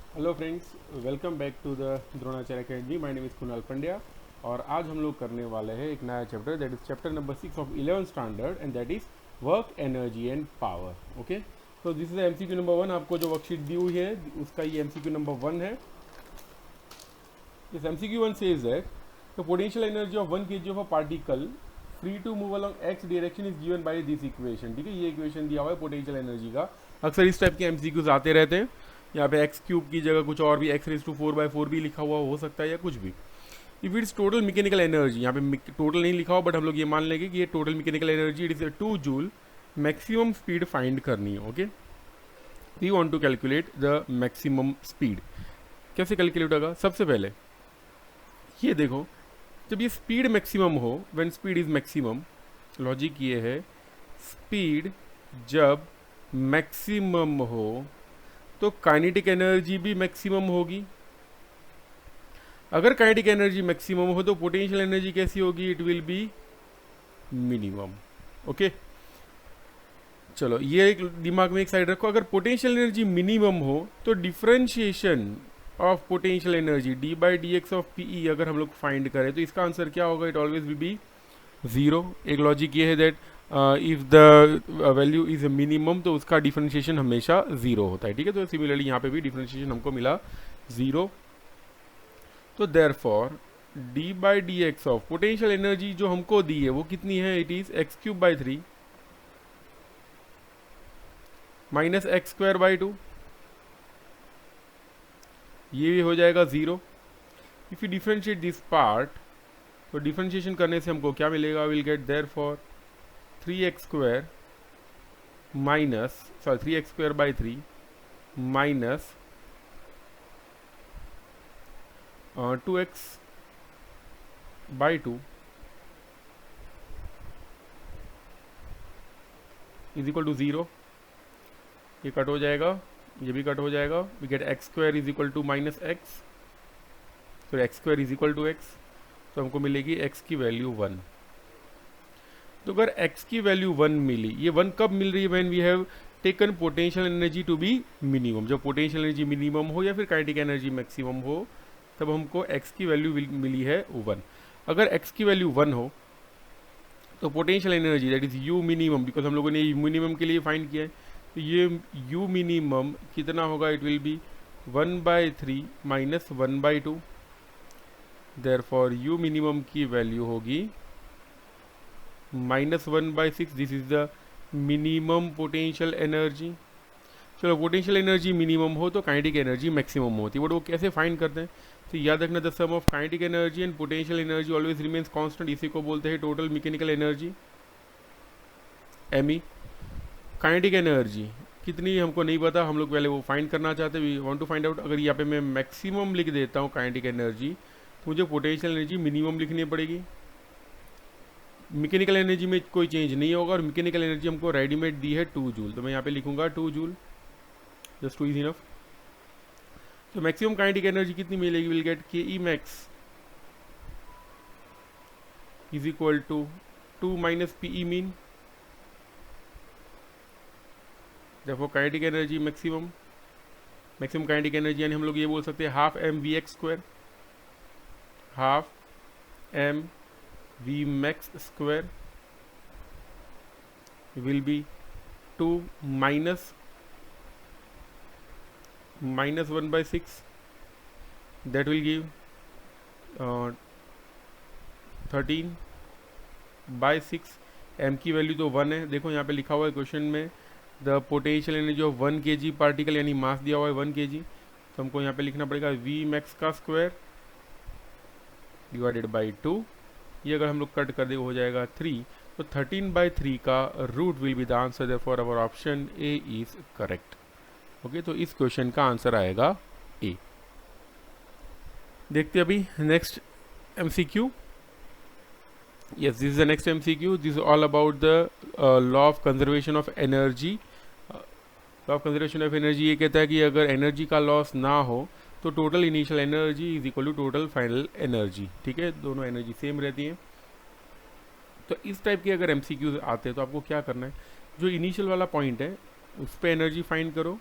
Hello friends, welcome back to the Dronacharya academy. My name is Kunal Pandya और आज हम लोग करने वाले हैं एक नया chapter, that is chapter number 6 of 11th standard and that is work, energy and power. Okay, तो दिस इज एमसीक्यू नंबर 1। आपको जो वर्कशीट दी हुई है उसका ये एमसीक्यू नंबर 1 है। This MCQ 1 says that the potential energy of 1 kg of a particle free to move along x direction is given by this equation. ठीक है, ये इक्वेशन दिया हुआ है पोटेंशियल एनर्जी का। अक्सर इस टाइप के एमसीक्यूज आते रहते हैं। यहाँ पे एक्स क्यूब की जगह कुछ और भी x⁴/4 भी लिखा हुआ हो सकता है या कुछ भी। If it's total mechanical energy, यहाँ पे टोटल नहीं लिखा हुआ बट हम लोग ये मान लेंगे कि ये total mechanical energy it is 2 joule. Maximum speed find करनी है। Okay, we want to calculate the maximum speed. कैसे कैलकुलेट होगा? सबसे पहले ये देखो, जब ये स्पीड मैक्सिमम हो, when speed is maximum, logic ये है स्पीड जब मैक्सिमम हो तो काइनेटिक एनर्जी भी मैक्सिमम होगी। अगर काइनेटिक एनर्जी मैक्सिमम हो तो पोटेंशियल एनर्जी कैसी होगी? It will B minimum. Okay, चलो ये एक दिमाग में एक साइड रखो। अगर पोटेंशियल एनर्जी मिनिमम हो तो differentiation of potential energy d/dx of PE अगर हम लोग फाइंड करें तो इसका आंसर क्या होगा? It always will be zero. एक लॉजिक ये है that if the value is minimum तो उसका डिफरेंशिएशन हमेशा जीरो होता है। ठीक है, तो सिमिलरली यहाँ पे भी डिफरेंशिएशन हमको मिला जीरो। तो therefore d/dx of potential energy जो हमको दी है वो कितनी है? It is x³/3 minus x²/2। ये भी हो जाएगा zero. If you differentiate this part तो डिफरेंशिएशन करने से हमको क्या मिलेगा? Will get therefore 3x² minus 3x²/3 minus 2x/2 is equal to zero. ये कट हो जाएगा, ये भी कट हो जाएगा। We get x² is equal to minus x, फिर x² is equal to x. तो हमको मिलेगी x की वैल्यू 1। तो अगर x की वैल्यू 1 मिली, ये 1 कब मिल रही है? When we have taken potential energy to be minimum. जब पोटेंशियल एनर्जी मिनिमम हो या फिर काइनेटिक एनर्जी मैक्सिमम हो तब हमको x की वैल्यू मिली है 1। अगर x की वैल्यू 1 हो तो potential energy that is u minimum, because हम लोगों ने मिनिमम के लिए फाइंड किया है, तो ये u मिनिमम कितना होगा? It will B 1/3 minus 1/2। Therefore u minimum की वैल्यू होगी -1/6। This is the minimum potential energy. चलो, पोटेंशियल एनर्जी मिनिमम हो तो काइनेटिक एनर्जी मैक्सिमम होती है, बट वो कैसे फाइंड करते हैं? तो याद रखना, the sum of kinetic energy and potential energy always remains constant. इसी को बोलते हैं total mechanical energy, ME. Kinetic energy कितनी हमको नहीं पता, हम लोग पहले वो फाइंड करना चाहते हैं, we want to find out. अगर यहाँ पे मैं मैक्सिमम लिख देता हूँ काइनेटिक एनर्जी तो मुझे पोटेंशियल एनर्जी मिनिमम लिखनी पड़ेगी। मैकेनिकल एनर्जी में कोई चेंज नहीं होगा और मैकेनिकल एनर्जी हमको रेडीमेड दी है 2 जूल, तो मैं यहाँ पे लिखूंगा 2 जूल, जस्ट 2 इज इनफ। तो मैक्सिमम काइनेटिक एनर्जी कितनी मिलेगी? Will get K max is equal to 2 minus PE mean. देखो kinetic energy maximum kinetic energy यानी हम लोग ये बोल सकते हैं half m v x square, half m v max square will be 2 minus 1/6। That will give 13/6। M की value तो 1 है, देखो यहाँ पे लिखा हुआ है क्वेश्चन में the potential energy of 1 kg particle, यानी मास दिया हुआ है 1 kg, तो हमको यहाँ पे लिखना पड़ेगा वी मैक्स का स्क्वायर डिवाइडेड बाई 2। ये अगर हम लोग कट कर दे हो जाएगा 3, तो 13/3 का root will be the answer, for our option A is correct. Okay, तो इस क्वेश्चन का आंसर आएगा ए। देखते अभी next MCQ. Yes, this is the next MCQ. This is all about the law of conservation of energy. Law of conservation of energy ये कहता है कि अगर एनर्जी का लॉस ना हो तो total initial energy is equal to total final energy. ठीक है, दोनों एनर्जी सेम रहती हैं। तो इस टाइप के अगर MCQs आते हैं तो आपको क्या करना है? जो इनिशियल वाला पॉइंट है उस पर एनर्जी फाइंड करो,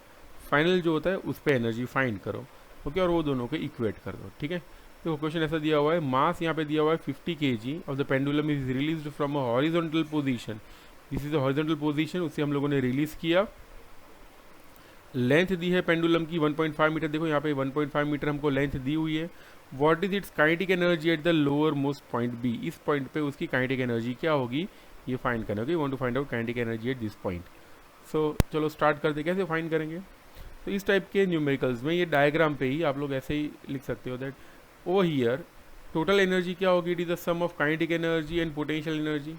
फाइनल जो होता है उस पर एनर्जी फाइंड करो। ओके, और वो दोनों को इक्वेट कर दो, ठीक है। तो क्वेश्चन ऐसा दिया हुआ है, मास यहाँ पे दिया हुआ है 50 kg of the pendulum is released from a horizontal position, this is a horizontal position, उसे हम लोगों ने रिलीज किया। लेंथ दी है पेंडुलम की 1.5 मीटर, देखो यहाँ पे 1.5 मीटर हमको लेंथ दी हुई है। What is its kinetic energy at the lower most point B, इस पॉइंट पे उसकी काइनेटिक एनर्जी क्या होगी ये फाइंड करना होगी। Want to find out kinetic energy at this point. So चलो स्टार्ट करते, कैसे फाइंड करेंगे। तो इस टाइप के न्यूमेरिकल्स में ये डायग्राम पे ही आप लोग ऐसे ही लिख सकते हो that over here total energy क्या होगी, it is the sum of kinetic energy and potential energy,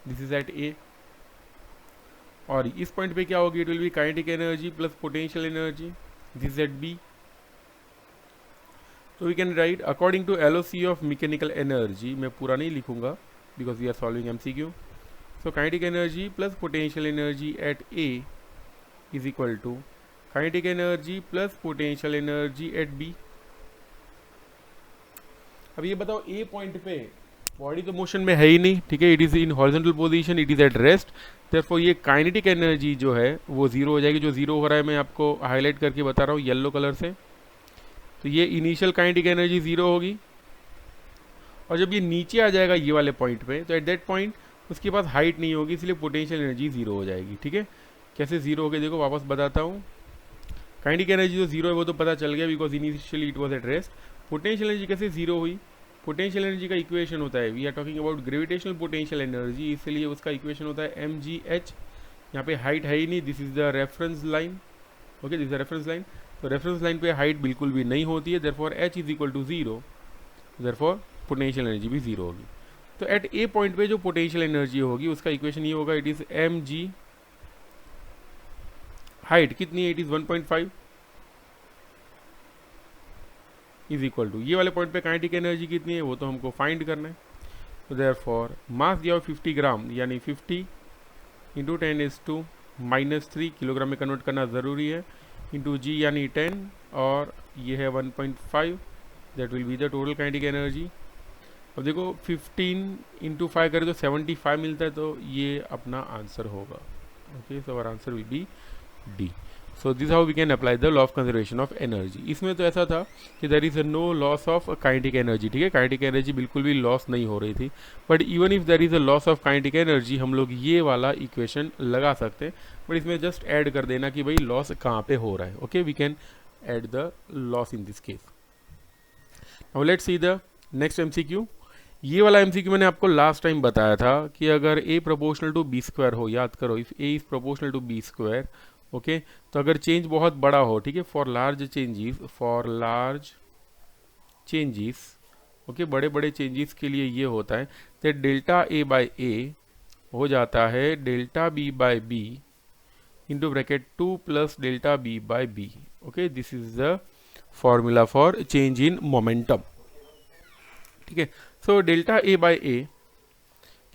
this is at A. और इस पॉइंट पे क्या होगी, it will be kinetic energy plus potential energy, this at B. तो we can write according to LOC of mechanical energy, मैं पूरा नहीं लिखूंगा because we are solving MCQ. So kinetic energy plus potential energy at A is equal to kinetic energy plus potential energy at B. अब ये बताओ A point पे body तो motion में है ही नहीं, ठीक है, it is in horizontal position, it is at rest, therefore ये काइनेटिक एनर्जी जो है वो जीरो हो जाएगी। जो जीरो हो रहा है मैं आपको हाईलाइट करके बता रहा हूँ येलो कलर से। तो ये इनिशियल काइनेटिक एनर्जी जीरो होगी, और जब ये नीचे आ जाएगा ये वाले पॉइंट पे, तो एट दैट पॉइंट उसके पास हाइट नहीं होगी, इसलिए पोटेंशियल एनर्जी जीरो हो जाएगी, ठीक है। कैसे जीरो हो गई देखो, वापस बताता हूँ। काइनेटिक एनर्जी जो जीरो है वो तो पता चल गया because initially it was at rest. Potential energy कैसे जीरो हुई, पोटेंशियल एनर्जी का इक्वेशन होता है, we are talking about gravitational potential energy, इसलिए उसका इक्वेशन होता है mgh। यहाँ पे हाइट है ही नहीं, this is the reference line, okay, this is the reference line. तो रेफरेंस लाइन पे हाइट बिल्कुल भी नहीं होती है, therefore h is equal to zero, therefore potential energy भी जीरो होगी। तो एट ए पॉइंट पे जो पोटेंशियल एनर्जी होगी उसका इक्वेशन ये होगा, इट इज mg, हाइट कितनी है, it is 1.5 is equal to, ये वाले पॉइंट पे काइनेटिक एनर्जी कितनी है वो तो हमको फाइंड करना है। तो देयरफॉर मास दिया हुआ 50 ग्राम यानी 50 इंटू 10⁻³ किलोग्राम में कन्वर्ट करना ज़रूरी है, इंटू जी यानी 10, और ये है 1.5, that will be the total kinetic energy. अब देखो 15 इंटू 5 करें तो 75 मिलता है, तो ये अपना आंसर होगा, okay. So our answer will be D. So this how we can apply the law of conservation of energy. इसमें तो ऐसा था कि there is no loss of kinetic energy, ठीक है, काइनेटिक एनर्जी बिल्कुल भी लॉस नहीं हो रही थी। But even if there is a loss of kinetic energy, हम लोग ये वाला इक्वेशन लगा सकते हैं, बट इसमें जस्ट ऐड कर देना कि भाई लॉस कहाँ पे हो रहा है, okay, we can add the loss in this case. Now let's see the next MCQ. ये वाला एमसीक्यू मैंने आपको लास्ट टाइम बताया था कि अगर A proportional to B square हो, याद करो, if A is proportional to B square, okay, तो अगर चेंज बहुत बड़ा हो, ठीक है, फॉर लार्ज चेंजेस, ओके, बड़े बड़े चेंजेस के लिए ये होता है that delta A by A हो जाता है delta B by B into bracket 2 plus delta B by B, okay, this is the formula for change in momentum, ठीक है। सो डेल्टा ए बाय ए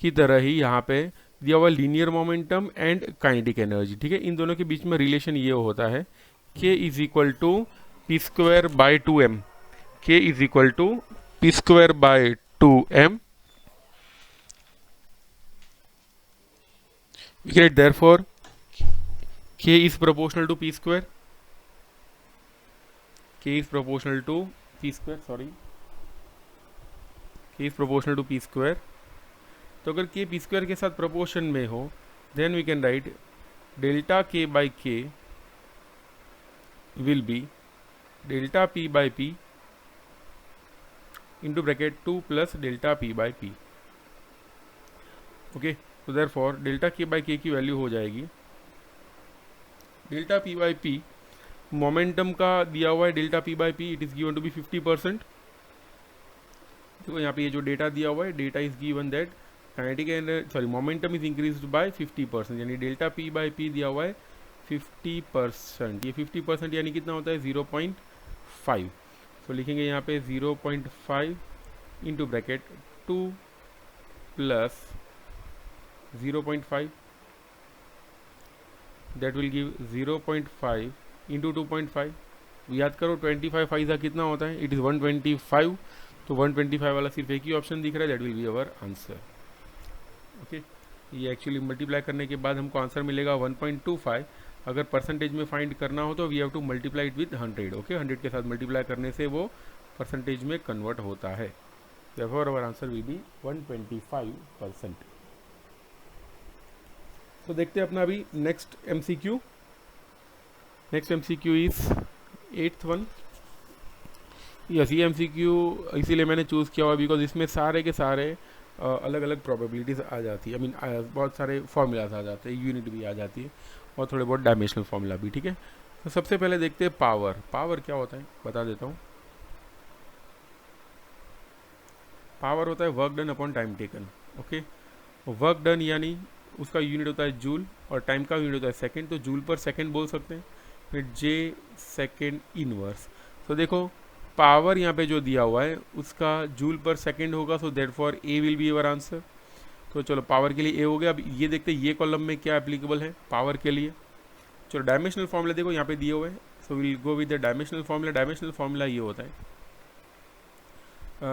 की तरह ही यहाँ पे दिया हुआ linear momentum and kinetic energy, ठीक है, इन दोनों के बीच में रिलेशन ये होता है k is equal to P square by 2m, k is equal to P square by 2m, we get therefore k is proportional to p square, k is proportional to p square, sorry, k is proportional to p square। तो अगर k p square के साथ proportion में हो, then we can write delta k by k will be delta p by p into bracket 2 plus delta p by p, okay. तो therefore delta k by k की value हो जाएगी delta p by p, momentum का दिया हुआ है delta p by p, it is given to be 50%। देखो यहाँ पे ये जो डेटा दिया हुआ है, data is given that kinetic energy, sorry, momentum is increased by 50%, यानी डेल्टा p बाई p दिया हुआ है 50%, ये 50% यानी कितना होता है 0.5। तो लिखेंगे यहाँ पे 0.5 into bracket 2 plus 0.5, that will give 0.5 into 2.5। याद करो 25 फाइजा कितना होता है, इट इज़ 125, तो 125 वाला सिर्फ एक ही ऑप्शन दिख रहा है, that will be our answer, okay. ये एक्चुअली मल्टीप्लाई करने के बाद हमको आंसर मिलेगा 1.25, अगर परसेंटेज में फाइंड करना हो तो we have to multiply it with 100. Okay, 100 के साथ मल्टीप्लाई करने से वो परसेंटेज में कन्वर्ट होता है. Therefore our answer will be 125%. तो देखते हैं अपना अभी next MCQ. Next MCQ is 8th one. Yes, ये एमसीक्यू इसीलिए मैंने चूज़ किया हुआ बिकॉज इसमें सारे के सारे अलग अलग प्रोबेबिलिटीज़ आ जाती है. आई मीन बहुत सारे फॉर्मूलाज आ जाते हैं, यूनिट भी आ जाती है और थोड़े बहुत डायमेंशनल फॉर्मूला भी. ठीक है, तो सबसे पहले देखते हैं पावर. पावर क्या होता है बता देता हूँ. पावर होता है work done upon time taken. Okay, work done यानी उसका यूनिट होता है जूल और टाइम का यूनिट होता है सेकंड. तो जूल पर सेकंड बोल सकते हैं. फिर जे सेकंड इनवर्स. तो देखो पावर यहाँ पे जो दिया हुआ है उसका जूल पर सेकंड होगा, so that for A will be your answer. तो चलो पावर के लिए ए हो गया. अब ये देखते हैं ये कॉलम में क्या एप्लीकेबल है पावर के लिए. चलो डायमेंशनल फॉर्मूला देखो यहाँ पे दिए हुए हैं, so will go with the dimensional formula. Dimensional formula ये होता है,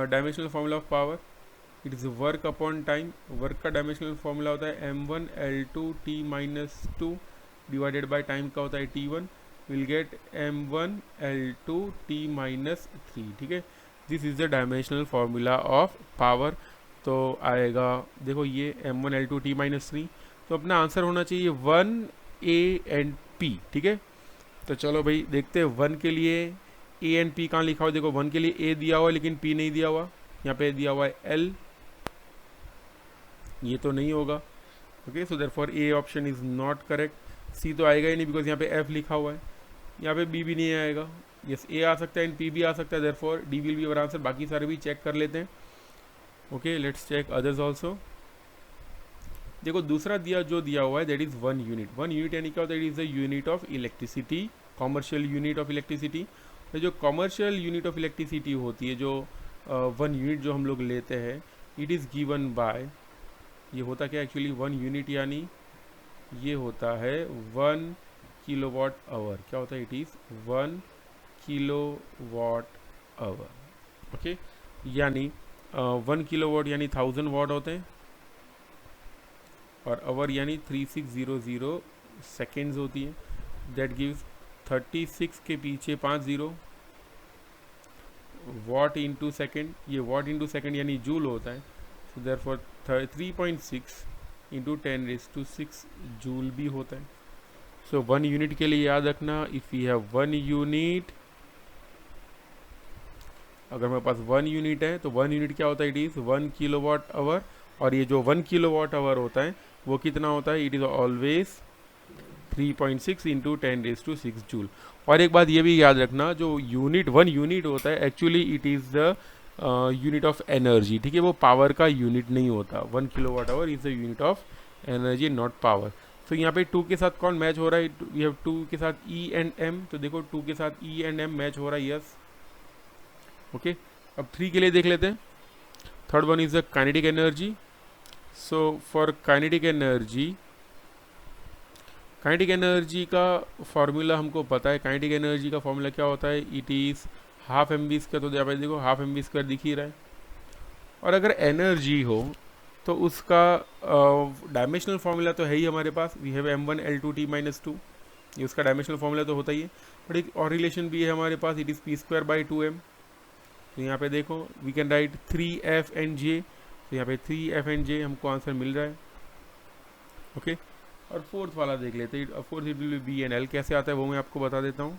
dimensional formula of power it is work upon time. Work का डायमेंशनल फॉर्मूला होता है m1 L2 T-2 divided by time का होता है T1. Will get m1 L2 T-3. ठीक है, this is the dimensional formula of power. तो आएगा देखो ये m1 L2 T-3. तो अपना आंसर होना चाहिए 1A एंड P. ठीक है, तो चलो भाई देखते हैं 1 के लिए A एंड P कहाँ लिखा हुआ है. देखो 1 के लिए A दिया हुआ है लेकिन P नहीं दिया हुआ. यहाँ पे दिया हुआ है L, ये तो नहीं होगा. Okay, so therefore A option is not correct. C तो आएगा ही नहीं बिकॉज यहाँ पे एफ लिखा हुआ है. यहाँ पे बी भी नहीं आएगा. यस, ए आ सकता है एंड पी भी आ सकता है. Therefore D will be our answer. बाकी सारे भी चेक कर लेते हैं. Okay, let's check others also. देखो दूसरा जो दिया हुआ है दैट इज 1 यूनिट. 1 यूनिट यानी क्या होता है, it is the unit of electricity, commercial unit of electricity. तो जो कॉमर्शियल यूनिट ऑफ इलेक्ट्रिसिटी होती है, जो 1 यूनिट जो हम लोग लेते हैं, इट इज़ गिवन बाय, ये होता क्या एक्चुअली 1 यूनिट यानी ये होता है 1 किलोवाट आवर. क्या होता है, it is 1 kilowatt hour. Okay, यानी 1 किलोवाट यानी 1000 वाट होते हैं और आवर यानी 3600 सेकेंड्स होती है. दैट गिव्स 36 के पीछे 50 वाट इंटू सेकेंड. ये वाट इंटू सेकेंड यानी जूल होता है. सो देयरफॉर 3.6 इंटू 10⁶ जूल भी होता है. सो 1 यूनिट के लिए याद रखना, इफ़ यू हैव 1 यूनिट, अगर मेरे पास 1 यूनिट है तो 1 यूनिट क्या होता है, इट इज़ 1 किलोवाट आवर. और ये जो 1 किलोवाट आवर होता है वो कितना होता है, it is always 3.6 into 10⁶ joule. और एक बात ये भी याद रखना, जो यूनिट 1 यूनिट होता है actually it is the unit of energy. ठीक है, वो पावर का यूनिट नहीं होता. 1 kilowatt hour is the unit of energy, not power. तो यहाँ पे 2 के साथ कौन मैच हो रहा है, वी हैव 2 के साथ E एंड M. तो देखो 2 के साथ E एंड M मैच हो रहा है. Yes, okay. अब 3 के लिए देख लेते हैं. Third one is the kinetic energy. So for kinetic energy का फॉर्मूला हमको पता है. काइनेटिक एनर्जी का फॉर्मूला क्या होता है, इट इज़ हाफ mv². तो यहाँ पे देखो हाफ mv² दिख ही रहा है. और अगर एनर्जी हो तो उसका डायमेंशनल फॉर्मूला तो है ही हमारे पास. We have m1 L2 T-2. ये उसका डायमेंशनल फॉर्मूला तो होता ही है. बट एक और रिलेशन भी है हमारे पास, इट इज़ p²/2m. तो यहाँ पे देखो we can write 3f and j. तो यहाँ पे 3f एंड j हमको आंसर मिल रहा है. ओके, और फोर्थ वाला देख लेते हैं. Fourth it will be N L. कैसे आता है वो मैं आपको बता देता हूँ.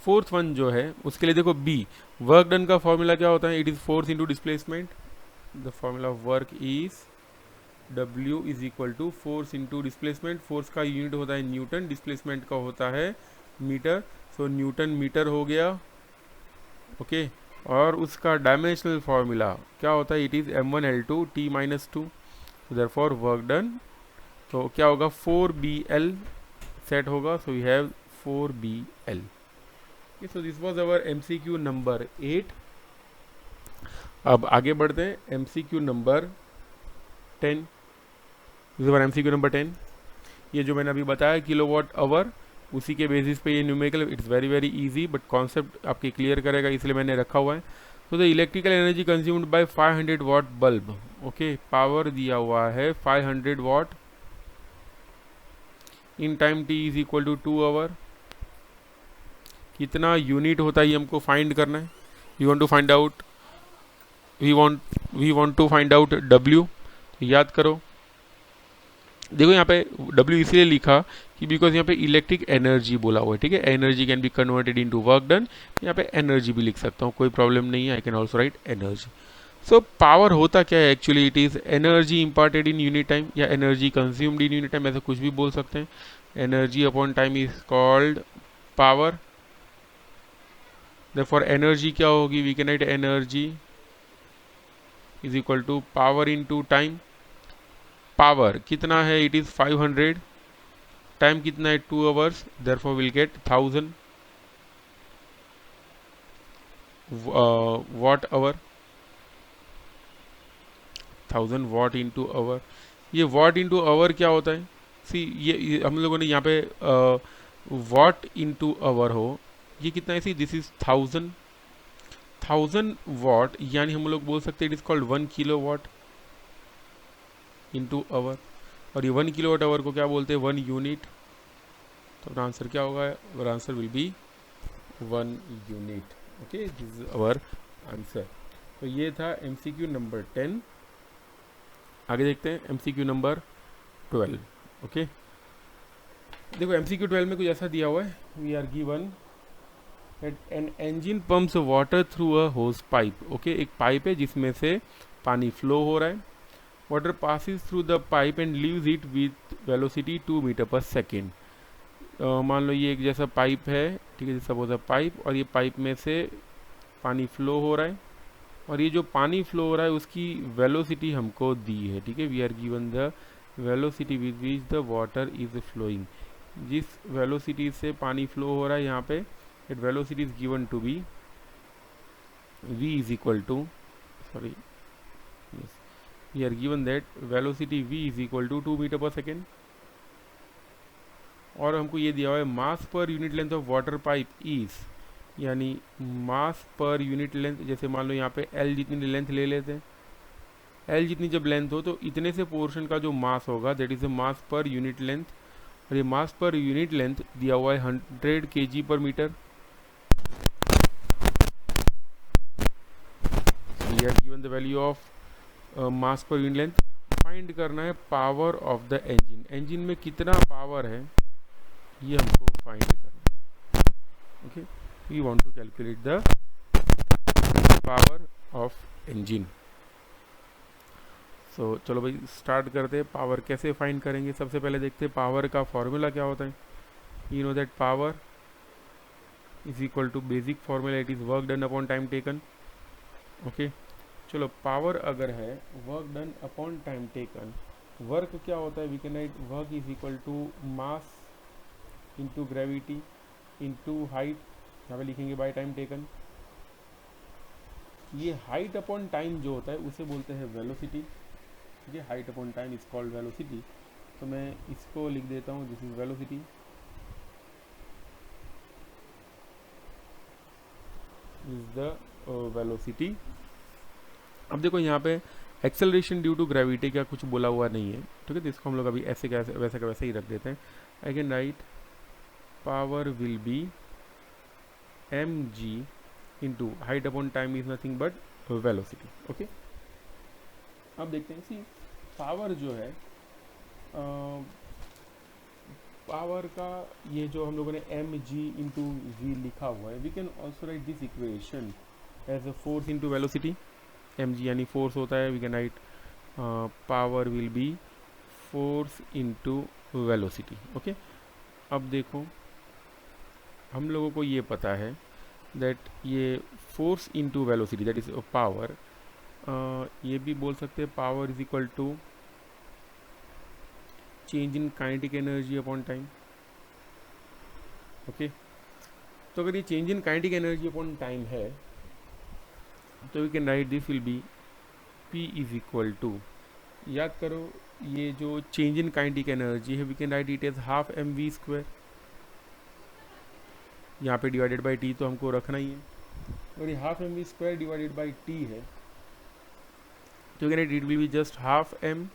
फोर्थ वन जो है उसके लिए देखो बी, वर्क डन का फॉर्मूला क्या होता है, it is force into displacement. The formula of work is W is equal to force into displacement. Force का यूनिट होता है न्यूटन, डिस्प्लेसमेंट का होता है मीटर. सो न्यूटन मीटर हो गया. ओके, और उसका डायमेंशनल फॉर्मूला क्या होता है, it is m1 L2 T-2. Therefore work done तो क्या होगा, 4BL सेट होगा. So we have 4BL. So this was our MCQ number 8. अब आगे बढ़ते हैं MCQ number 10. This our MCQ number 10. ये जो मैंने अभी बताया किलोवाट आवर, उसी के बेसिस पे ये numerical, it's very very easy but concept आपके क्लियर करेगा इसलिए मैंने रखा हुआ है. तो the electrical energy consumed by 500 watt bulb. Okay, power दिया हुआ है 500 watt. In time T is equal to 2 hour. कितना यूनिट होता है ये हमको फाइंड करना है। We want to find out we want to find out W. याद करो, देखो यहाँ पे डब्ल्यू इसलिए लिखा कि बिकॉज यहाँ पे इलेक्ट्रिक एनर्जी बोला हुआ है, ठीक है। Energy can be converted into work done, यहाँ पे एनर्जी भी लिख सकता हूँ, कोई प्रॉब्लम नहीं है। I can also write energy. So power होता क्या है actually, it is energy imparted in unit time या energy consumed in unit time, ऐसा कुछ भी बोल सकते हैं। Energy upon time is called power. Therefore energy क्या होगी, we can write energy is equal to power into time. Power कितना है, इट इज 500। टाइम कितना है, 2 hours, therefore will get 1000 watt hour. 1000 watt into hour. ये watt into hour क्या होता है, सी ये हम लोगों ने यहाँ पे वॉट इंटू आवर हो, ये कितना है, सी दिस इज 1000 वॉट, यानी हम लोग बोल सकते हैं it is called 1 kilowatt into hour. और ये 1 किलो वाट आवर को क्या बोलते हैं, 1 यूनिट। तो आंसर क्या होगा, और answer will be 1 unit. Okay, this is our answer. तो ये था एमसीक्यू नंबर 10। आगे देखते हैं एमसीक्यू नंबर 12। ओके, देखो एमसीक्यू 12 में कुछ ऐसा दिया हुआ है, we are given that an engine pumps water through a hose pipe. Okay, एक पाइप है जिसमें से पानी फ्लो हो रहा है। Water passes through the pipe and leaves it with velocity 2 metre per second. मान लो ये एक जैसा पाइप है, ठीक है, सपोज अ पाइप, और ये पाइप में से पानी फ्लो हो रहा है, और ये जो पानी फ्लो हो रहा है उसकी वेलोसिटी हमको दी है, ठीक है। We are given the velocity with which the water is flowing. जिस वेलोसिटी से पानी फ्लो हो रहा है यहाँ पे, it velocity is given to be v is equal to, sorry, yes, we are given that velocity v is equal to 2 metre per second. और हमको ये दिया हुआ है mass per unit length of water pipe is, यानी mass per unit length, जैसे मान लो यहाँ पे l जितनी लेंथ ले लेते हैं, l जितनी जब लेंथ हो तो इतने से पोर्शन का जो मास होगा that is a mass per unit length. और ये मास पर यूनिट लेंथ दिया हुआ है 100 kg per metre. We are given the value of mass per unit length. Find करना है power of the engine, engine में कितना पावर है ये हमको फाइंड करना है। Okay, we want to calculate the power of engine. So चलो भाई स्टार्ट करते हैं। पावर कैसे फाइंड करेंगे, सबसे पहले देखते हैं पावर का फॉर्मूला क्या होता है। You know that power is equal to basic formula, it is work done upon time taken. Okay, चलो पावर अगर है work done upon time taken, work क्या होता है, we can write work is equal to mass into gravity into height, यहाँ पे लिखेंगे by time taken. ये हाइट अपॉन टाइम जो होता है उसे बोलते हैं वेलोसिटी, ठीक है। Height upon time is called velocity. तो मैं इसको लिख देता हूँ, this is velocity. Is the velocity. अब देखो यहाँ पे एक्सेलरेशन ड्यू टू ग्रेविटी का कुछ बोला हुआ नहीं है, ठीक है, तो इसको हम लोग अभी ऐसे का वैसे का वैसे ही रख देते हैं। आई can write power will B mg into height upon time is nothing but velocity. Okay, अब देखते हैं सी पावर जो है, पावर का ये जो हम लोगों ने mg इंटू v लिखा हुआ है, we can also write this equation as a force into velocity. mg यानी फोर्स होता है, we can write power will be force into velocity. Okay, अब देखो हम लोगों को ये पता है दैट ये force into velocity that is power, ये भी बोल सकते हैं power is equal to change in kinetic energy upon time. Okay, तो अगर ये change in kinetic energy upon time है तो we can write this will be P is equal to, याद करो ये जो चेंज इन काइनेटिक एनर्जी है we can write it as half mv square, यहाँ पे डिवाइडेड बाई टी तो हमको रखना ही है, और ये half mv square divided by T है, तो can write it will be just half m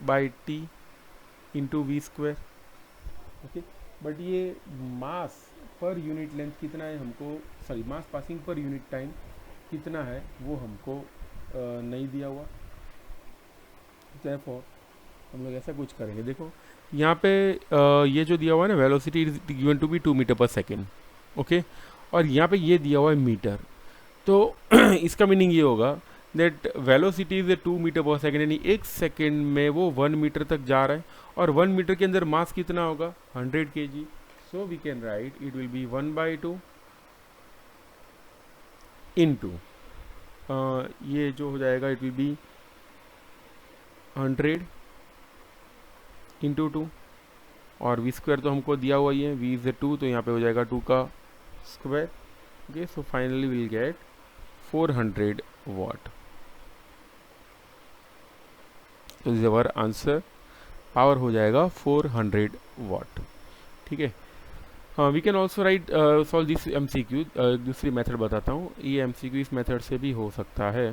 by T into V square. Okay. But ये मास पर यूनिट लेंथ कितना है हमको, sorry mass passing per unit time कितना है वो हमको नहीं दिया हुआ। देयरफॉर हम लोग ऐसा कुछ करेंगे, देखो यहाँ पे ये जो दिया हुआ है ना, velocity is given to be 2 metre per second, okay, और यहाँ पे ये दिया हुआ है मीटर। तो इसका मीनिंग ये होगा that velocity is 2 metre per second, यानी 1 सेकेंड में वो 1 मीटर तक जा रहा है, और 1 मीटर के अंदर मास कितना होगा, 100 kg। So we can write it will be 1/2 into ये जो हो जाएगा इट विल बी 100 इंटू 2, और वी स्क्वायर तो हमको दिया हुआ ही है, वी इज 2, तो यहाँ पे हो जाएगा 2 का square. Okay, so finally will get 400 watt. तो this is our answer, power हो जाएगा 400 वाट। ठीक है, हाँ, we can also write solve this MCQ। दूसरी मेथड बताता हूँ, ये MCQ इस मेथड से भी हो सकता है।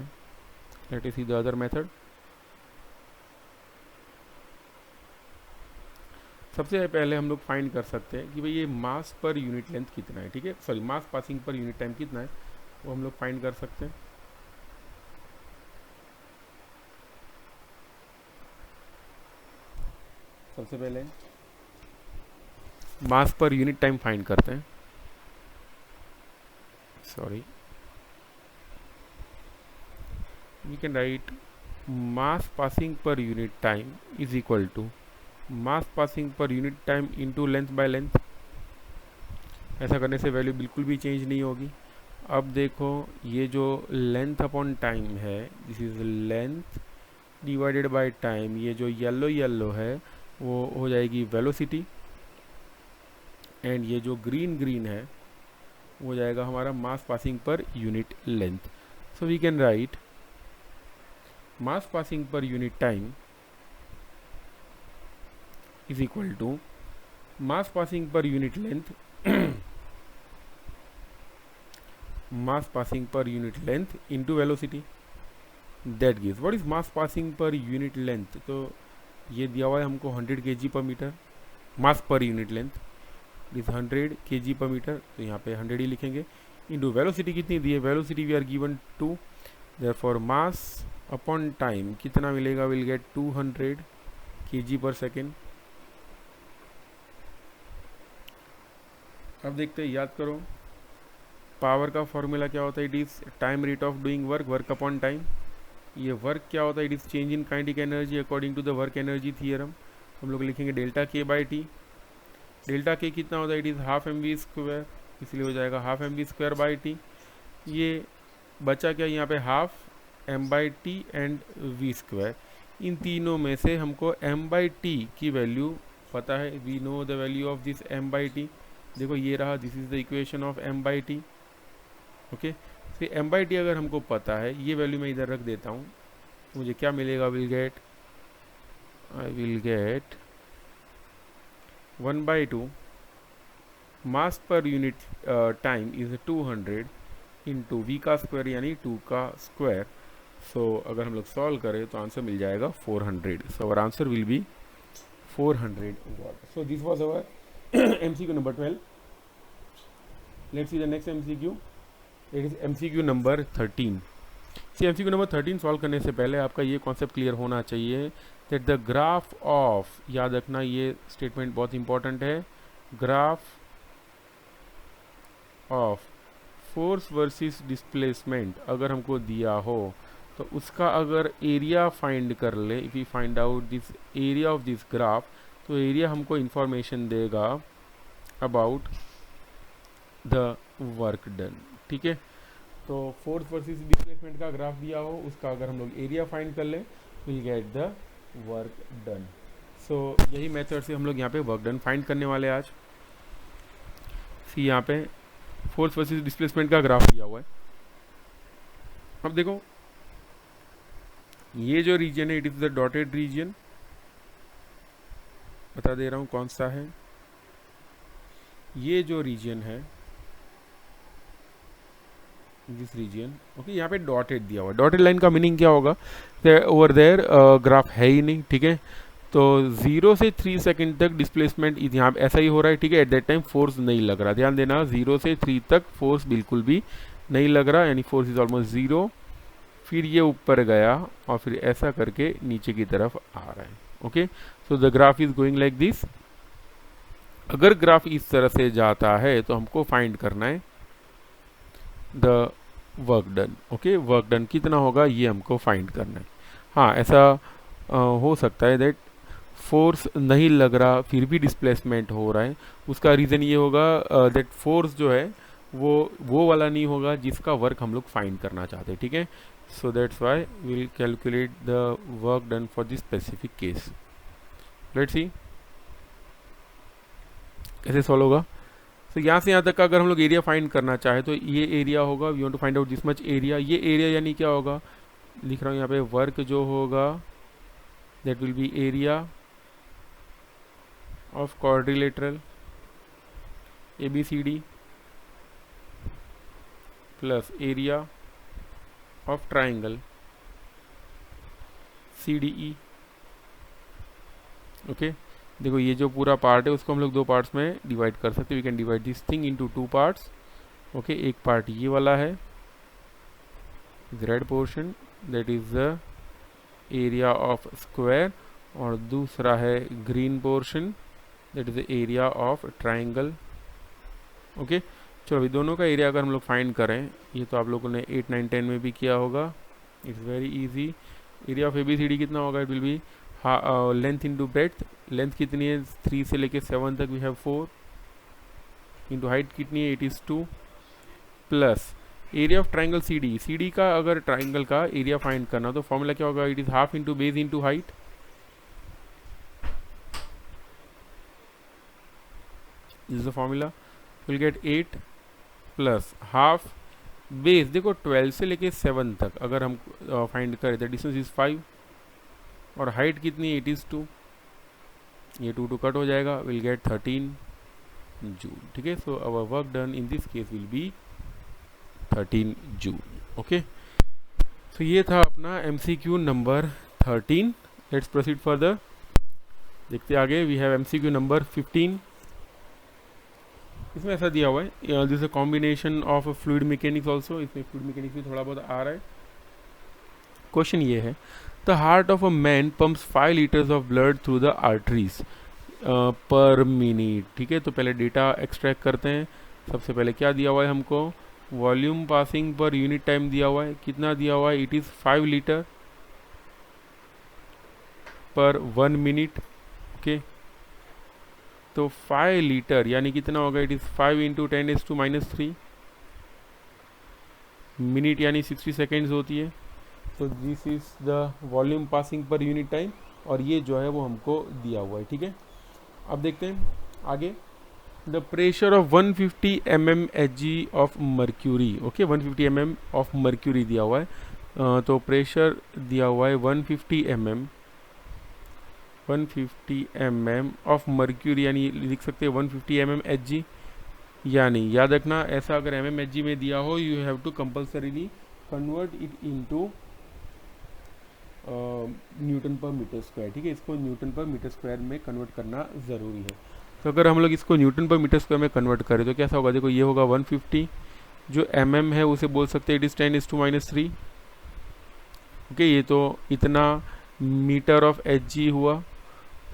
Let us see the other method. सबसे पहले हम लोग फाइंड कर सकते हैं कि भाई ये मास पर यूनिट लेंथ कितना है, ठीक है, sorry mass passing per unit time कितना है, वो हम लोग फाइंड कर सकते हैं। सबसे पहले मास पर यूनिट टाइम फाइंड करते हैं, sorry we can write mass passing per unit time is equal to mass passing per unit time into length by length. ऐसा करने से वैल्यू बिल्कुल भी चेंज नहीं होगी। अब देखो ये जो लेंथ अपॉन टाइम है, this is length divided by time, ये जो येलो येलो है वो हो जाएगी वेलोसिटी, एंड ये जो ग्रीन ग्रीन है वो हो जाएगा हमारा mass passing per unit length. So we can write mass passing per unit time is equal to mass passing per unit length mass passing per unit length into velocity, that gives what is mass passing per unit length। तो ये दिया हुआ है हमको 100 kg per metre, mass per unit length is 100 kg per metre, तो यहाँ पे 100 ही लिखेंगे, इंटू वेलोसिटी कितनी दी है, velocity we are given 2, therefore mass upon time कितना मिलेगा, will get 200 kg per second. अब देखते हैं, याद करो पावर का फॉर्मूला क्या होता है, it is time rate of doing work, work upon time. ये वर्क क्या होता है, it is change in kinetic energy according to the work energy theorem. हम लोग लिखेंगे डेल्टा के बाई टी। डेल्टा के कितना होता है, इट इज़ हाफ mv², इसलिए हो जाएगा हाफ mv² बाई टी। ये बचा क्या यहाँ पे, हाफ m/t एंड v²। इन तीनों में से हमको m/t की वैल्यू पता है, we know the value of this m/t। देखो ये रहा, this is the equation of m/t। Okay, तो m/t अगर हमको पता है, ये वैल्यू मैं इधर रख देता हूँ, मुझे क्या मिलेगा, I will get 1/2 mass per unit time is 200 into V का स्क्वायर यानी 2 का स्क्वायर। सो अगर हम लोग सॉल्व करें तो आंसर मिल जाएगा 400। So our answer will be 400 watt. So this was our MCQ number 12. Let's see the next MCQ. It is MCQ number 13. See, MCQ number 13 solve करने से पहले आपका ये कॉन्सेप्ट क्लियर होना चाहिए दैट द ग्राफ ऑफ, याद रखना ये स्टेटमेंट बहुत इंपॉर्टेंट है, graph of force versus displacement अगर हमको दिया हो तो उसका अगर एरिया फाइंड कर ले, if you find out this area of this graph, तो एरिया हमको इंफॉर्मेशन देगा अबाउट द वर्क डन। ठीक है, तो फोर्स वर्सेस डिस्प्लेसमेंट का ग्राफ दिया हो, उसका अगर हम लोग एरिया फाइंड कर लें will get the work done. So यही मेथड से हम लोग यहाँ पे वर्क डन फाइंड करने वाले आज। सी यहाँ पे फोर्स वर्सेस डिस्प्लेसमेंट का ग्राफ दिया हुआ है। अब देखो ये जो रीजन है it is the dotted region, बता दे रहा हूँ कौन सा है। ये जो रीजन है, दिस रीजन, ओके, यहाँ पे डॉटेड दिया हुआ है। डॉटेड लाइन का मीनिंग क्या होगा, ओवर देयर ग्राफ है ही नहीं, ठीक है, तो 0 से 3 सेकंड तक डिस्प्लेसमेंट यहाँ ऐसा ही हो रहा है, ठीक है। एट दैट टाइम फोर्स नहीं लग रहा, ध्यान देना 0 से 3 तक फोर्स बिल्कुल भी नहीं लग रहा, यानी फोर्स इज ऑलमोस्ट 0। फिर ये ऊपर गया और फिर ऐसा करके नीचे की तरफ आ रहा है। Okay, so the graph is going like this. अगर ग्राफ इस तरह से जाता है तो हमको फाइंड करना है the work done. Okay, work done कितना होगा ये हमको फाइंड करना है। हाँ, ऐसा हो सकता है दैट फोर्स नहीं लग रहा फिर भी डिस्प्लेसमेंट हो रहा है। उसका रीज़न ये होगा दैट फोर्स जो है वो वाला नहीं होगा जिसका वर्क हम लोग फाइंड करना चाहते हैं, ठीक है। So that's why will calculate the work done for this specific case. Let's see कैसे सॉल्व होगा। तो यहाँ से यहाँ तक का अगर हम लोग एरिया फाइंड करना चाहे तो ये एरिया होगा, we want to find out this much area. ये एरिया यानी क्या होगा, लिख रहा हूँ यहाँ पे, वर्क जो होगा that will B area of quadrilateral ABCD plus area of triangle CDE। Okay, देखो ये जो पूरा पार्ट है उसको हम लोग दो पार्ट्स में डिवाइड कर सकते हैं। We can divide this thing into 2 parts. Okay, एक पार्ट ये वाला है red portion that is the area of square, और दूसरा है green portion that is the area of triangle. Okay, चलो अभी दोनों का एरिया अगर हम लोग फाइंड करें, ये तो आप लोगों ने 8, 9, 10 में भी किया होगा, it's very easy. Area of ABCD कितना होगा, it will B length into breadth. Length कितनी है 3 से लेके 7 तक, वी हैव 4 इंटू हाइट कितनी है, it is 2 plus area of triangle CD का अगर ट्राइंगल का एरिया फाइंड करना तो फॉर्मूला क्या होगा, it is half into base into height. This is the formula, will get 8 plus half base. देखो 12 से लेके 7 तक अगर हम फाइंड करें द डिस्टेंस इज 5 और हाइट कितनी है, इट इज़ 2। ये 2 कट हो जाएगा, विल गेट 13 जूल, ठीक है। So our work done in this case will be 13 joule. Okay, so ये था अपना MCQ number 13। Let's proceed further, देखते आगे। We have MCQ number 15। इसमें ऐसा दिया हुआ है, this a combination of fluid mechanics also, इसमें फ्लूइड मैकेनिक्स भी थोड़ा बहुत आ रहा है। क्वेश्चन ये है, the heart of a man pumps 5 litres of blood through the arteries पर मिनट, ठीक है। तो पहले डेटा एक्सट्रैक्ट करते हैं। सबसे पहले क्या दिया हुआ है हमको, volume passing per unit time दिया हुआ है, कितना दिया हुआ है, इट इज़ 5 लीटर पर 1 मिनट। ओके, तो 5 लीटर यानी कितना होगा, इट इज़ 5 इंटू 10⁻³ मिनट यानी 60 सेकेंड्स होती है। तो this is the volume passing per unit time, और ये जो है वो हमको दिया हुआ है, ठीक है। अब देखते हैं आगे, the pressure of 150 mm Hg of mercury. Okay, 150 mm of mercury दिया हुआ है, तो प्रेशर दिया हुआ है 150 mm ऑफ मर्क्यूरी, यानी लिख सकते हैं 150 mm Hg। यानी याद रखना, ऐसा अगर mm Hg में दिया हो, you have to compulsorily convert it into newton per metre square, ठीक है। इसको न्यूटन पर मीटर स्क्वायर में कन्वर्ट करना ज़रूरी है। तो अगर हम लोग इसको न्यूटन पर मीटर स्क्वायर में कन्वर्ट करें तो कैसा होगा, देखो ये होगा 150, जो mm है उसे बोल सकते हैं इट इज़ 10⁻³ ओके। ये तो इतना मीटर ऑफ Hg हुआ।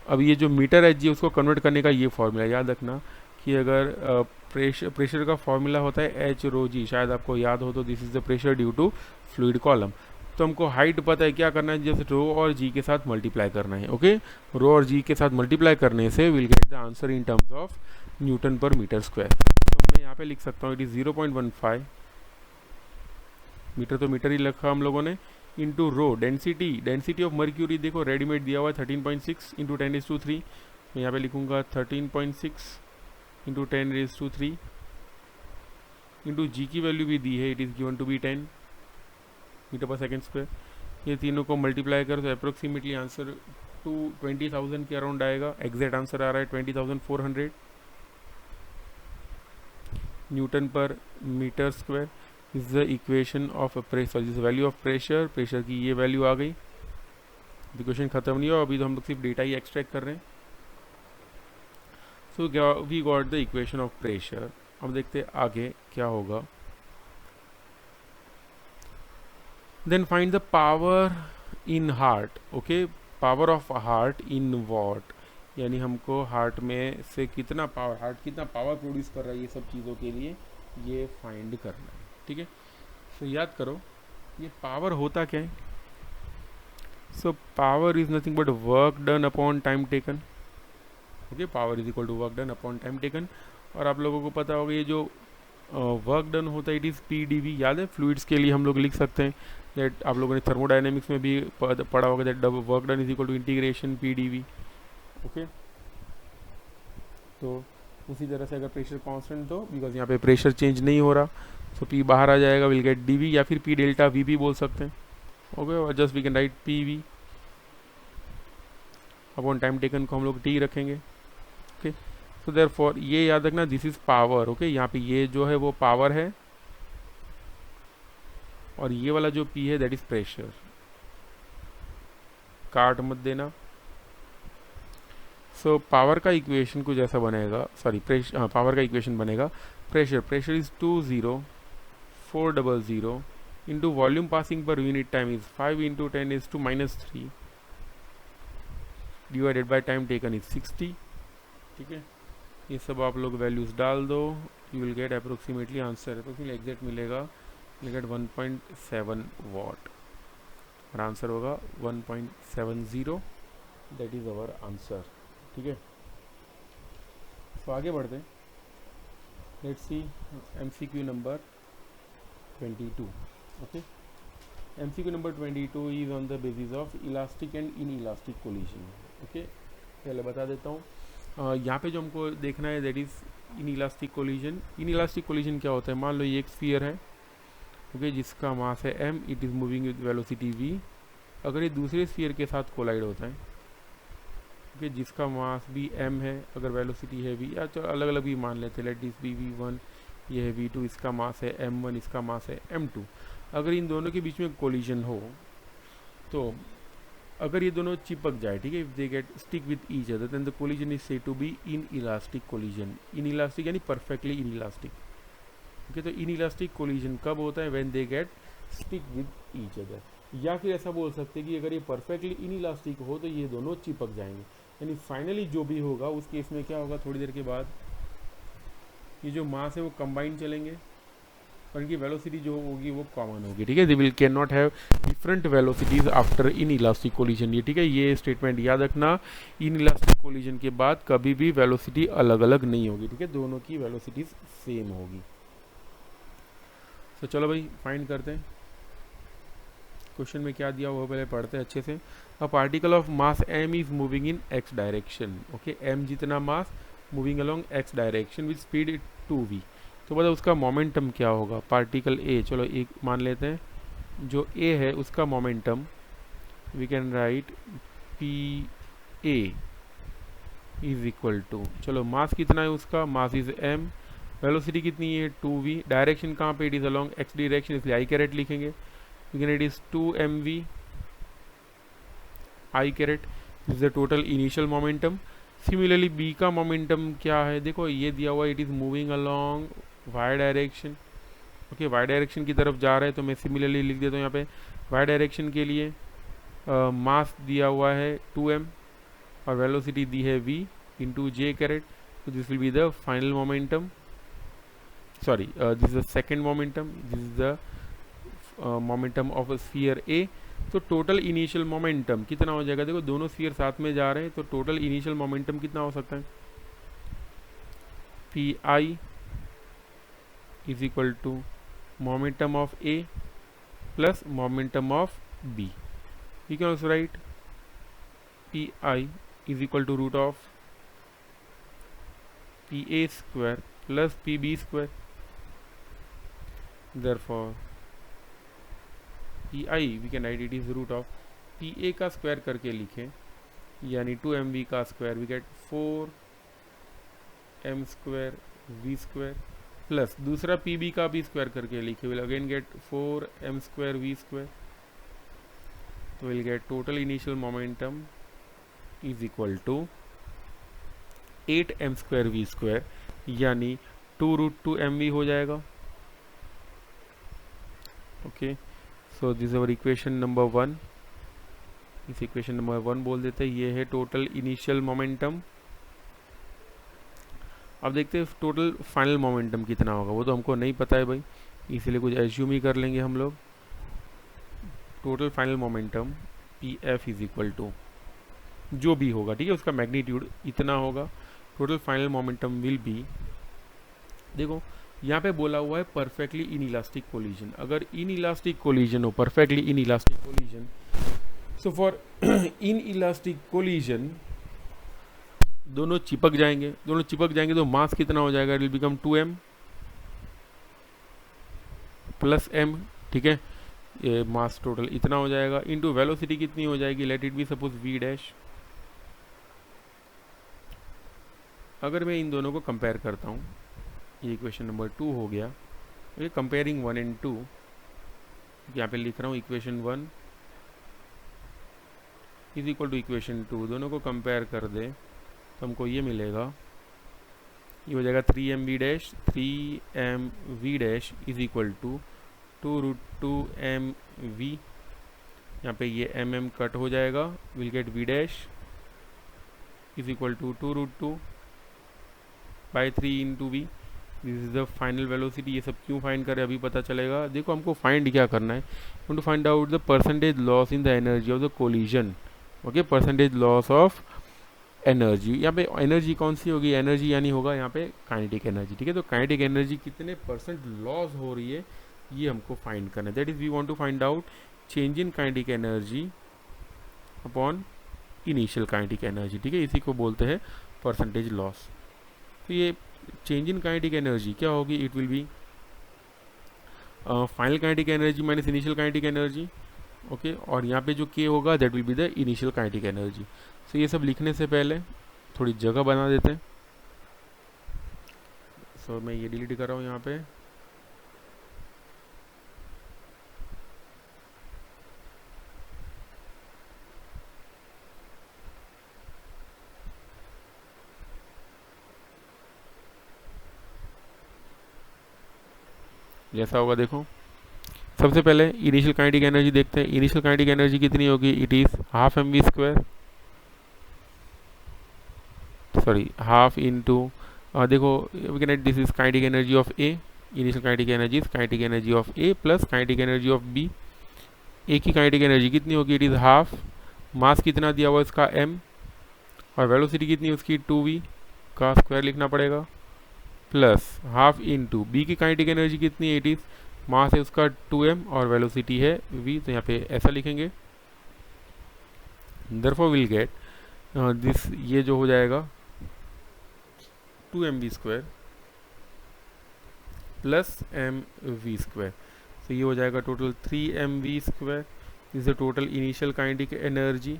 अब ये जो मीटर Hg है उसको कन्वर्ट करने का ये फॉर्मूला याद रखना कि अगर प्रेशर का फॉर्मूला होता है H ρg, शायद आपको याद हो, तो this is the pressure due to fluid column. तो हमको हाइट पता है, क्या करना है, जैसे रो और जी के साथ मल्टीप्लाई करना है। ओके, रो और जी के साथ मल्टीप्लाई करने से will get the answer in terms of Newton per metre square. तो मैं यहाँ पे लिख सकता हूँ इट इज़ 0.15 मीटर, तो मीटर ही लिखा हम लोगों ने, into rho density of mercury. देखो रेडीमेड दिया हुआ है 13.6 इंटू 10⁻³ मैं यहाँ पे लिखूँगा 13.6 इंटू 10⁻³ इंटू जी की वैल्यू भी दी है, it is given to be 10 metre per second square. ये तीनों को मल्टीप्लाई करो तो अप्रोक्सीमेटली आंसर 20,000 के अराउंड आएगा। एग्जैक्ट आंसर आ रहा है 20,400 newton per metre square. Is the equation of pressure, जिस वैल्यू ऑफ प्रेशर की ये वैल्यू आ गई, इक्वेशन ख़त्म नहीं हुआ, अभी तो हम लोग सिर्फ डेटा ही एक्सट्रैक्ट कर रहे हैं. So we got the equation of pressure. अब देखते हैं आगे क्या होगा. Then find the power in heart. Okay, power of heart in watt, यानी हमको हार्ट में से कितना पावर, हार्ट कितना पावर प्रोड्यूस कर रहा है ये सब चीज़ों के लिए ये फाइंड करना है. ठीक है, सो याद करो ये पावर होता क्या है. So power is nothing but work done upon time taken. Okay, power is equal to work done upon time taken. और आप लोगों को पता होगा ये जो वर्क डन होता है इट इज़ PdV. याद है, फ्लूइड्स के लिए हम लोग लिख सकते हैं दैट, आप लोगों ने थर्मोडायनेमिक्स में भी पढ़ा होगा that work done is equal to integration PdV. Okay, तो उसी तरह से अगर प्रेशर कांस्टेंट हो, बिकॉज यहाँ पे प्रेशर चेंज नहीं हो रहा, तो P बाहर आ जाएगा, विल गेट dV, या फिर P डेल्टा V भी बोल सकते हैं. ओके, और just we can write PV upon time taken को हम लोग T रखेंगे. ओके, सो देयरफॉर ये याद रखना दिस इज पावर. ओके, यहाँ पे ये जो है वो पावर है और ये वाला जो P है दैट इज प्रेशर. काट मत देना. सो पावर का इक्वेशन कुछ ऐसा बनेगा, सॉरी पावर का इक्वेशन बनेगा pressure is 20400 into volume passing per unit time is 5 into 10 is to -3 divided by time taken is 60. ठीक है, ये सब आप लोग वैल्यूज डाल दो, you will get approximately answer. Approximately exact मिलेगा, विल गेट 1.7 वॉट. और आंसर होगा 1.70. That is our answer. ठीक है, तो आगे बढ़ते हैं. Let's see MCQ number 22. Okay, MCQ number 22 is on the basis of elastic and in elastic collision. Okay, पहले बता देता हूँ. यहाँ पे जो हमको देखना है that is in elastic collision. Inelastic collision क्या होता है, मान लो ये एक स्फीयर है. ओके, जिसका मास है m, it is moving with velocity v. अगर ये दूसरे स्फीयर के साथ कोलाइड होता है, ओके, जिसका मास भी m है, अगर वेलोसिटी है v, या चलो अलग अलग भी मान लेते हैं, लेट दिस बी v1, ये है v2, इसका मास है m1, इसका मास है m2. अगर इन दोनों के बीच में कोलिजन हो, तो अगर ये दोनों चिपक जाए, ठीक है, if they get stick with each other, then the collision is said to be inelastic collision. Inelastic यानी परफेक्टली इन इलास्टिक. ओके, तो इन इलास्टिक कोलिजन कब होता है, when they get stick with each other. या फिर ऐसा बोल सकते हैं कि अगर ये परफेक्टली इन इलास्टिक हो तो ये दोनों चिपक जाएंगे. यानी फाइनली जो भी होगा उस केस में क्या होगा, थोड़ी देर के बाद ये जो मास है वो कंबाइन चलेंगे और इनकी वेलोसिटी जो होगी वो कॉमन होगी. ठीक है, they will can not have different velocities after in elastic collision. ये ठीक है, ये स्टेटमेंट याद रखना. इन इलास्टिक कोलिजन के बाद कभी भी वेलोसिटी अलग अलग नहीं होगी. ठीक है, दोनों की वेलोसिटीज सेम होगी. तो चलो भाई फाइंड करते हैं. क्वेश्चन में क्या दिया हुआ पहले पढ़ते हैं अच्छे से. A particle of mass m is moving in x direction. Okay, m जितना mass moving along x direction with speed 2v. तो बताओ उसका मोमेंटम क्या होगा. पार्टिकल a, चलो एक मान लेते हैं, जो a है उसका momentum we can write pa is equal to, चलो मास कितना है उसका, मास इज m, वेलोसिटी कितनी है 2v, डायरेक्शन कहाँ पे, it is along x direction, इसलिए आई कैरेट लिखेंगे. We can it is 2mv I caret. This is the total initial momentum. Similarly b का मोमेंटम क्या है, देखो ये दिया हुआ, it is moving along y direction. Okay, y direction की तरफ जा रहा है, तो मैं सिमिलरली लिख देता हूँ यहाँ पे y डायरेक्शन के लिए मास दिया हुआ है 2m और वेलोसिटी दी है v इंटू जे कैरेट. तो this will be the final momentum, sorry this is the second momentum, this is the momentum of sphere A. तो टोटल इनिशियल मोमेंटम कितना हो जाएगा, देखो दोनों स्फीयर साथ में जा रहे हैं, तो टोटल इनिशियल मोमेंटम कितना हो सकता है, Pi is equal to momentum of A plus momentum of B. You can also write Pi is equal to root of Pa square plus Pb square. Therefore Pi we can write it is root of Pa का square करके लिखें, यानी 2mv का square, we get 4m square v square plus दूसरा Pb का भी square करके लिखे, will again get 4m square v square. तो will get total initial momentum is equal to 8m²v², यानी 2√2mv हो जाएगा. Okay, so this our equation number 1. इस इक्वेशन नंबर 1 बोल देते हैं. ये है टोटल इनिशियल मोमेंटम. अब देखते हैं टोटल फाइनल मोमेंटम कितना होगा. वो तो हमको नहीं पता है भाई, इसीलिए कुछ एज्यूम ही कर लेंगे हम लोग. Total final momentum P F is equal to जो भी होगा, ठीक है, उसका मैग्नीट्यूड इतना होगा. Total final momentum will be, देखो यहाँ पे बोला हुआ है परफेक्टली इन इलास्टिक कोलिजन. अगर इन इलास्टिक कोलिजन हो, perfectly inelastic collision, so for in elastic collision दोनों चिपक जाएंगे तो मास कितना हो जाएगा? It will become 2m plus m, ठीक है. ये मास टोटल इतना हो जाएगा, इनटू वेलोसिटी कितनी हो जाएगी? Let it be suppose v dash. अगर मैं इन दोनों को कंपेयर करता हूँ, ये इक्वेशन नंबर 2 हो गया. ये कंपेयरिंग 1 एंड 2, यहाँ पे लिख रहा हूँ equation 1 is equal to equation 2. दोनों को कंपेयर कर दे तो हमको ये मिलेगा, ये हो जाएगा 3mv dash. 3mv dash is equal to 2√2mv. यहाँ पे ये mm कट हो जाएगा. Will get v dash is equal to 2√2 by 3 into V. This is the final velocity. ये सब क्यों फाइंड करें अभी पता चलेगा. देखो हमको फाइंड क्या करना है, to find out the percentage loss in the energy of the collision. Okay, percentage loss of energy. यहाँ पे एनर्जी कौन सी होगी? एनर्जी यानी होगा यहाँ पे काइनेटिक एनर्जी, ठीक है. तो काइनेटिक एनर्जी कितने परसेंट लॉस हो रही है ये हमको फाइंड करना है. That is we want to find out change in kinetic energy upon initial kinetic energy, ठीक है. इसी को बोलते हैं परसेंटेज लॉस. तो ये चेंज इन काइनेटिक एनर्जी क्या होगी? It will be final kinetic energy minus initial kinetic energy. Okay, और यहाँ पे जो के होगा that will be the initial kinetic energy. So ये सब लिखने से पहले थोड़ी जगह बना देते हैं. सो मैं ये डिलीट कर रहा हूँ यहाँ पे. जैसा होगा देखो, सबसे पहले इनिशियल काइनेटिक एनर्जी देखते हैं. इनिशियल काइनेटिक एनर्जी कितनी होगी? It is half mv², sorry half into, देखो we can this is kinetic energy of A. Initial kinetic energy is kinetic energy of A plus kinetic energy of B. A की kinetic energy कितनी होगी? It is half. मास कितना दिया हुआ इसका m, और velocity कितनी उसकी 2v का स्क्वायर लिखना पड़ेगा, प्लस हाफ इंटू बी की काइनेटिक एनर्जी कितनी है? इट इज मास है उसका 2m और वेलोसिटी है v. तो यहाँ पे ऐसा लिखेंगे. देयरफॉर विल गेट दिस, ये जो हो जाएगा 2mv² प्लस mv². तो ये हो जाएगा total 3mv². Is the total initial kinetic energy.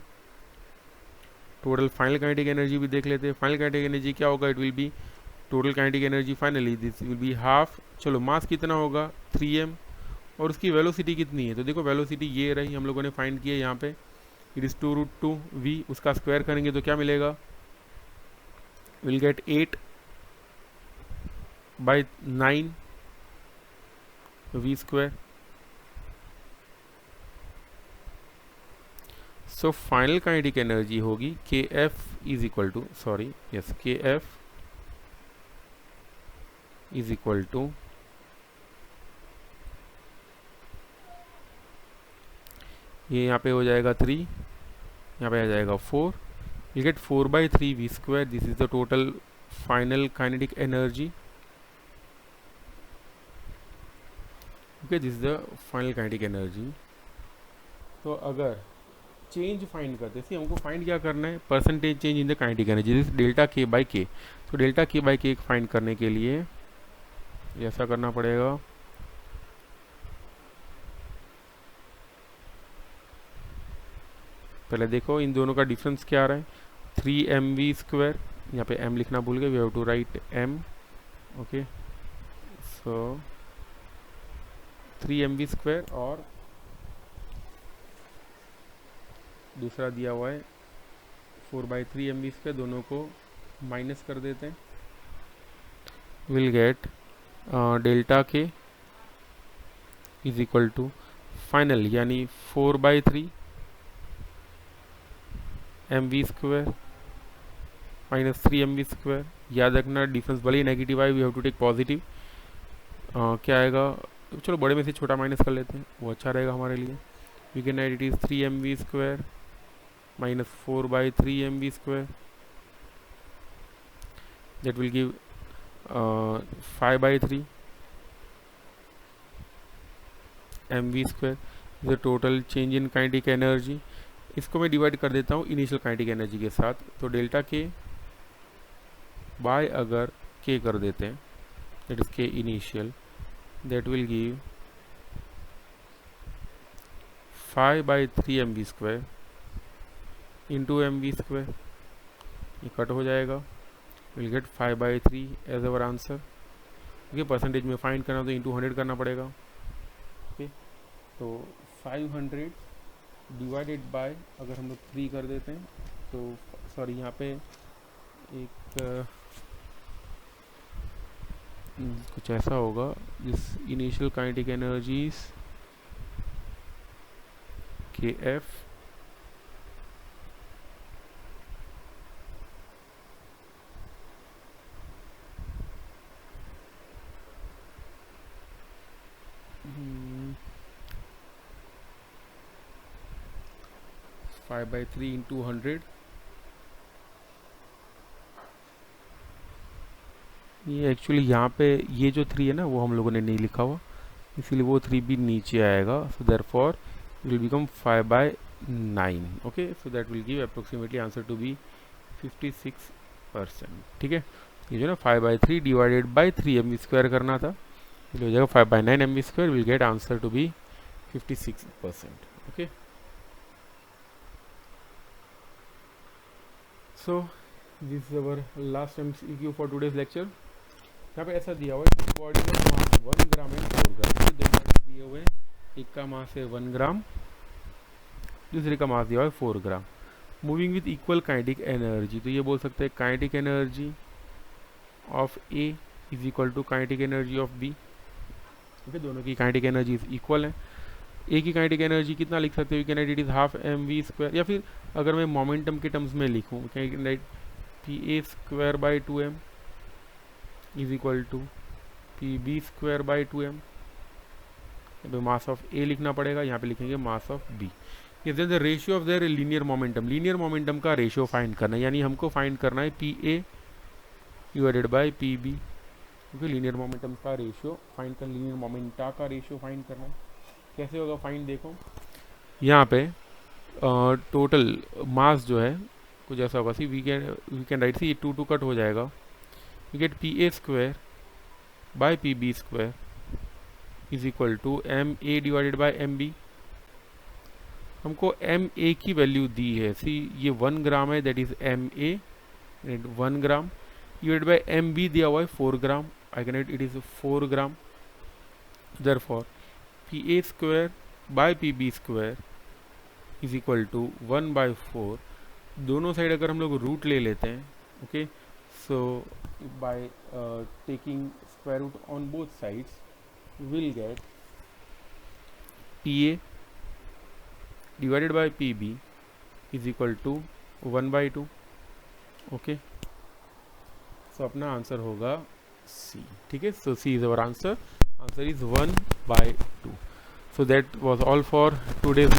Total final kinetic energy भी देख लेते हैं. फाइनल काइनेटिक एनर्जी क्या होगा? It will B total kinetic energy finally this will be half. चलो मास कितना होगा? 3m, और उसकी वेलोसिटी कितनी है? तो देखो वेलोसिटी ये रही, हम लोगों ने फाइंड किया यहाँ पे. It is 2√2v. उसका स्क्वायर करेंगे तो क्या मिलेगा? Will get 8/9 v². So final kinetic energy होगी kf is equal to, sorry yes, kf is equal to, ये यहाँ पे हो जाएगा 3, यहाँ पे आ जाएगा 4. You get 4/3v². This is the total final kinetic energy. Okay, this is the final kinetic energy. तो अगर चेंज फाइंड करते हैं, हमको फाइंड क्या करना है? Percentage change in the kinetic energy, this delta k/k. तो डेल्टा k/k फाइंड करने के लिए ऐसा करना पड़ेगा. पहले देखो इन दोनों का डिफरेंस क्या आ रहा है. 3mv², यहाँ पे m लिखना भूल गए, we have to write m. Okay, so 3mv² और दूसरा दिया हुआ है 4/3 mv², दोनों को माइनस कर देते हैं, विल गेट डेल्टा के इज इक्वल टू फाइनल यानी 4/3 mv² माइनस 3 mv²। याद रखना डिफरेंस भले ही नेगेटिव आए, we have to take positive. क्या आएगा, चलो बड़े में से छोटा माइनस कर लेते हैं, वो अच्छा रहेगा हमारे लिए। We can write it is 3 mv² minus 4/3 mv², that will give 5/3 mv²। The total change in kinetic energy, इसको मैं डिवाइड कर देता हूँ इनिशियल काइनेटिक एनर्जी के साथ, तो डेल्टा के बाय अगर के कर देते हैं, that is K initial, that will give 5/3 mv² into mv², ये कट हो जाएगा, will get 5/3 as our answer. Okay, percentage में फाइंड करना तो इंटू 100 करना पड़ेगा। ओके, तो 500 डिवाइडेड बाय अगर हम लोग 3 कर देते हैं, तो सॉरी यहाँ पे एक कुछ ऐसा होगा, जिस इनिशियल काइनेटिक एनर्जीज के F five by three into 100, ये एक्चुअली यहाँ पे ये जो 3 है ना वो हम लोगों ने नहीं लिखा हुआ, इसीलिए वो 3 भी नीचे आएगा। So therefore it will become 5/9। Okay, so that will give approximately answer to be 56%। ठीक है, ये जो ना 5/3 डिवाइडेड बाई 3 mv² करना था, ये हो जाएगा 5/9 mv², will get answer to be 56%। Okay, so this is our last MCQ for today's lecture. यहाँ पे ऐसा दिया हुआ है, बॉडी का मास 1 ग्राम एंड 4 ग्राम, ये दो मास दिए हुए हैं, एक का मास है 1 ग्राम, दूसरे का मास दिया हुआ है 4 gram. Moving with equal kinetic energy, तो ये बोल सकते हैं kinetic energy of A is equal to kinetic energy of B. Okay, दोनों की काइनेटिक एनर्जी इक्वल है। ए की काइनेटिक एनर्जी कितना लिख सकते हो, can write it is half mv², या फिर अगर मैं मोमेंटम के टर्म्स में लिखूँ, can write PA² 2m is equal to PB² 2m। यहाँ पे मास ऑफ ए लिखना पड़ेगा, यहाँ पे लिखेंगे mass of B. Is the ratio of their linear momentum, linear momentum का रेशियो फाइंड करना है, यानी हमको फाइंड करना है PA डिवाइडेड बाई PB। क्योंकि लीनियर मोमेंटम का रेशियो फाइंड करना, लीनियर मोमेंटा का रेशियो फाइंड करना है। कैसे होगा फाइंड, देखो यहाँ पे टोटल मास जो है कुछ ऐसा होगा, see we can write, see 2 cut हो जाएगा, we get PA² by PB² is equal to MA divided by MB। हमको MA की वैल्यू दी है, सी ये 1 ग्राम है, that is MA 1 gram, divided by MB दिया हुआ है 4 gram, I can write it is 4 gram. Therefore PA² by PB² is equal to 1/4। दोनों साइड अगर हम लोग रूट ले लेते हैं, okay, so by taking square root on both sides will get PA divided by PB is equal to 1/2। Okay, so अपना answer होगा C। ठीक है, so C is our answer, answer is 1/2। So that was all for today's